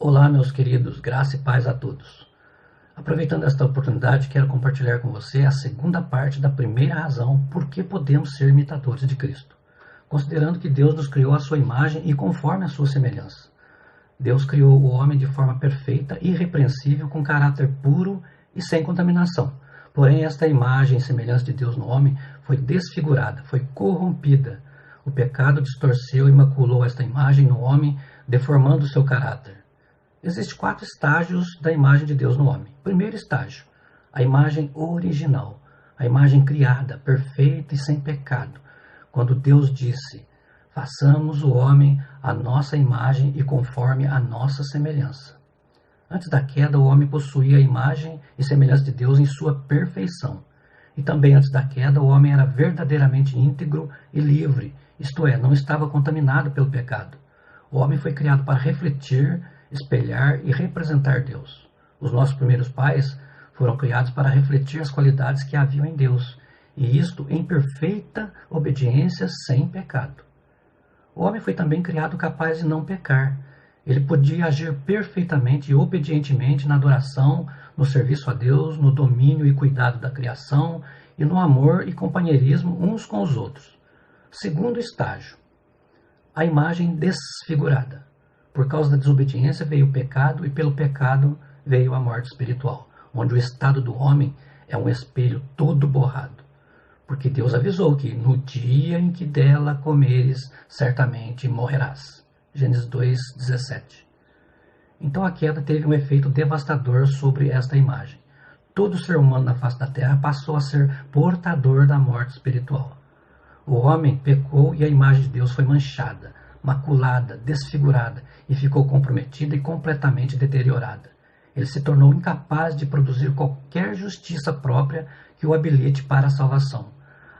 Olá, meus queridos, graça e paz a todos. Aproveitando esta oportunidade, quero compartilhar com você a segunda parte da primeira razão por que podemos ser imitadores de Cristo, considerando que Deus nos criou à sua imagem e conforme a sua semelhança. Deus criou o homem de forma perfeita, irrepreensível, com caráter puro e sem contaminação. Porém, esta imagem e semelhança de Deus no homem foi desfigurada, foi corrompida. O pecado distorceu e maculou esta imagem no homem, deformando o seu caráter. Existem 4 estágios da imagem de Deus no homem. Primeiro estágio, a imagem original, a imagem criada, perfeita e sem pecado. Quando Deus disse, façamos o homem à nossa imagem e conforme a nossa semelhança. Antes da queda, o homem possuía a imagem e semelhança de Deus em sua perfeição. E também antes da queda, o homem era verdadeiramente íntegro e livre, isto é, não estava contaminado pelo pecado. O homem foi criado para refletir, espelhar e representar Deus. Os nossos primeiros pais foram criados para refletir as qualidades que haviam em Deus, e isto em perfeita obediência sem pecado. O homem foi também criado capaz de não pecar. Ele podia agir perfeitamente e obedientemente na adoração, no serviço a Deus, no domínio e cuidado da criação e no amor e companheirismo uns com os outros. Segundo estágio, a imagem desfigurada. Por causa da desobediência veio o pecado e pelo pecado veio a morte espiritual, onde o estado do homem é um espelho todo borrado. Porque Deus avisou que no dia em que dela comeres, certamente morrerás. Gênesis 2:17. Então a queda teve um efeito devastador sobre esta imagem. Todo ser humano na face da terra passou a ser portador da morte espiritual. O homem pecou e a imagem de Deus foi manchada, maculada, desfigurada e ficou comprometida e completamente deteriorada. Ele se tornou incapaz de produzir qualquer justiça própria que o habilite para a salvação.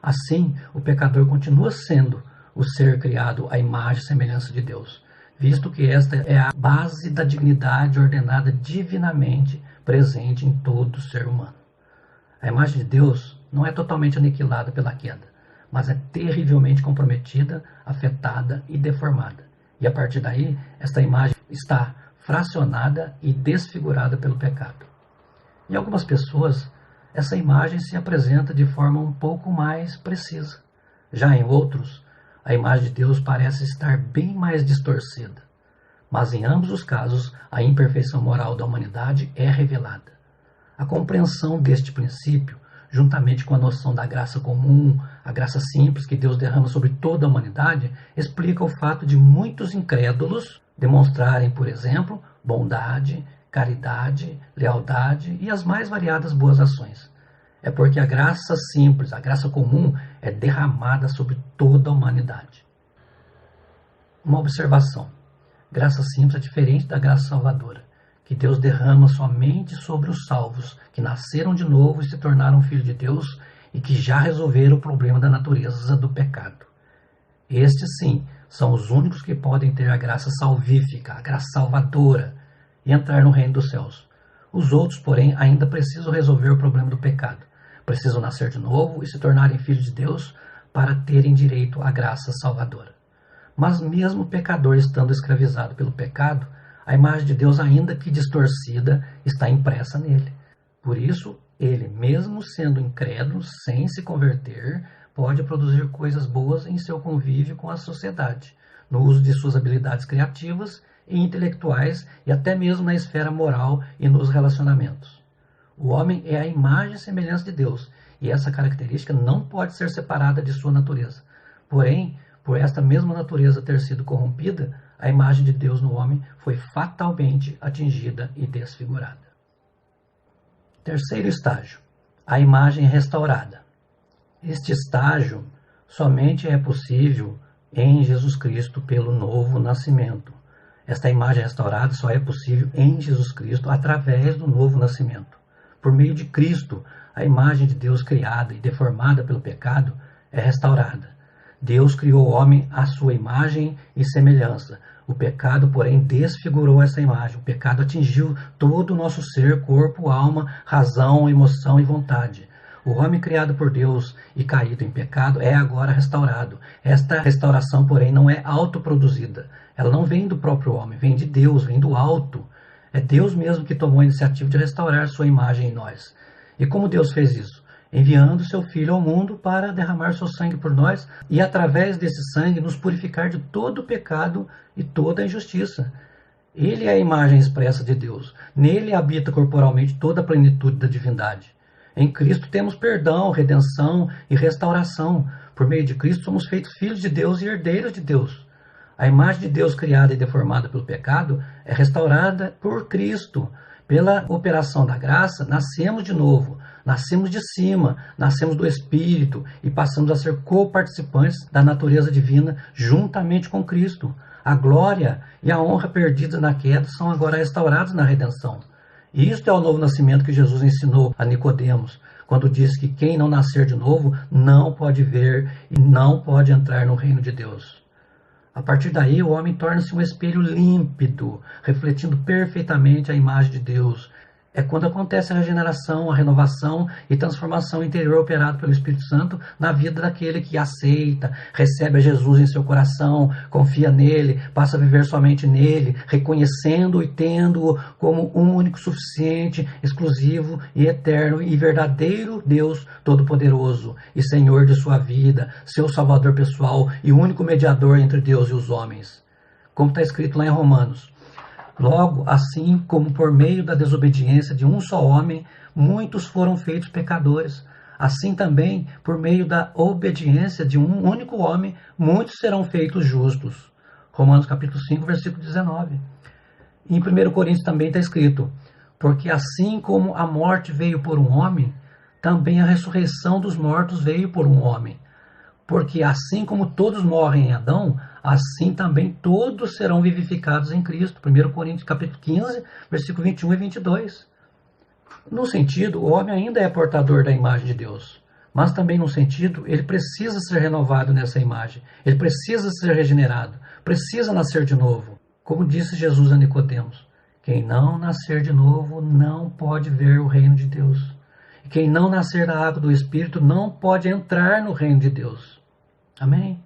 Assim, o pecador continua sendo o ser criado à imagem e semelhança de Deus, visto que esta é a base da dignidade ordenada divinamente presente em todo ser humano. A imagem de Deus não é totalmente aniquilada pela queda, mas é terrivelmente comprometida, afetada e deformada. E a partir daí, esta imagem está fracionada e desfigurada pelo pecado. Em algumas pessoas, essa imagem se apresenta de forma um pouco mais precisa. Já em outros, a imagem de Deus parece estar bem mais distorcida. Mas em ambos os casos, a imperfeição moral da humanidade é revelada. A compreensão deste princípio, juntamente com a noção da graça comum, a graça simples que Deus derrama sobre toda a humanidade, explica o fato de muitos incrédulos demonstrarem, por exemplo, bondade, caridade, lealdade e as mais variadas boas ações. É porque a graça simples, a graça comum, é derramada sobre toda a humanidade. Uma observação. Graça simples é diferente da graça salvadora, que Deus derrama somente sobre os salvos, que nasceram de novo e se tornaram filhos de Deus e que já resolveram o problema da natureza do pecado. Estes, sim, são os únicos que podem ter a graça salvífica, a graça salvadora, e entrar no reino dos céus. Os outros, porém, ainda precisam resolver o problema do pecado. Precisam nascer de novo e se tornarem filhos de Deus para terem direito à graça salvadora. Mas mesmo o pecador estando escravizado pelo pecado, a imagem de Deus, ainda que distorcida, está impressa nele. Por isso, ele, mesmo sendo incrédulo, sem se converter, pode produzir coisas boas em seu convívio com a sociedade, no uso de suas habilidades criativas e intelectuais e até mesmo na esfera moral e nos relacionamentos. O homem é a imagem e semelhança de Deus, e essa característica não pode ser separada de sua natureza. Porém, por esta mesma natureza ter sido corrompida, a imagem de Deus no homem foi fatalmente atingida e desfigurada. Terceiro estágio, a imagem restaurada. Este estágio somente é possível em Jesus Cristo pelo novo nascimento. Esta imagem restaurada só é possível em Jesus Cristo através do novo nascimento. Por meio de Cristo, a imagem de Deus criada e deformada pelo pecado é restaurada. Deus criou o homem à sua imagem e semelhança. O pecado, porém, desfigurou essa imagem. O pecado atingiu todo o nosso ser, corpo, alma, razão, emoção e vontade. O homem criado por Deus e caído em pecado é agora restaurado. Esta restauração, porém, não é autoproduzida. Ela não vem do próprio homem, vem de Deus, vem do alto. É Deus mesmo que tomou a iniciativa de restaurar sua imagem em nós. E como Deus fez isso? Enviando seu Filho ao mundo para derramar seu sangue por nós e, através desse sangue, nos purificar de todo o pecado e toda a injustiça. Ele é a imagem expressa de Deus. Nele habita corporalmente toda a plenitude da divindade. Em Cristo temos perdão, redenção e restauração. Por meio de Cristo somos feitos filhos de Deus e herdeiros de Deus. A imagem de Deus criada e deformada pelo pecado é restaurada por Cristo. Pela operação da graça, nascemos de novo, nascemos de cima, nascemos do Espírito e passamos a ser co-participantes da natureza divina juntamente com Cristo. A glória e a honra perdidas na queda são agora restaurados na redenção. E isto é o novo nascimento que Jesus ensinou a Nicodemos, quando disse que quem não nascer de novo não pode ver e não pode entrar no reino de Deus. A partir daí, o homem torna-se um espelho límpido, refletindo perfeitamente a imagem de Deus. É quando acontece a regeneração, a renovação e transformação interior operada pelo Espírito Santo na vida daquele que aceita, recebe a Jesus em seu coração, confia nele, passa a viver somente nele, reconhecendo e tendo-o como um único suficiente, exclusivo e eterno e verdadeiro Deus Todo-Poderoso e Senhor de sua vida, seu Salvador pessoal e único mediador entre Deus e os homens. Como está escrito lá em Romanos. Logo, assim como por meio da desobediência de um só homem, muitos foram feitos pecadores, assim também, por meio da obediência de um único homem, muitos serão feitos justos. Romanos capítulo 5, versículo 19. E em 1 Coríntios também está escrito, porque assim como a morte veio por um homem, também a ressurreição dos mortos veio por um homem. Porque assim como todos morrem em Adão, assim também todos serão vivificados em Cristo. 1 Coríntios capítulo 15, versículo 21 e 22. No sentido, o homem ainda é portador da imagem de Deus. Mas também no sentido, ele precisa ser renovado nessa imagem. Ele precisa ser regenerado. Precisa nascer de novo. Como disse Jesus a Nicodemos, quem não nascer de novo não pode ver o reino de Deus. E quem não nascer da água do Espírito não pode entrar no reino de Deus. Amém?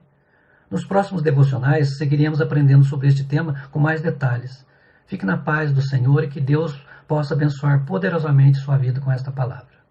Nos próximos devocionais, seguiremos aprendendo sobre este tema com mais detalhes. Fique na paz do Senhor e que Deus possa abençoar poderosamente sua vida com esta palavra.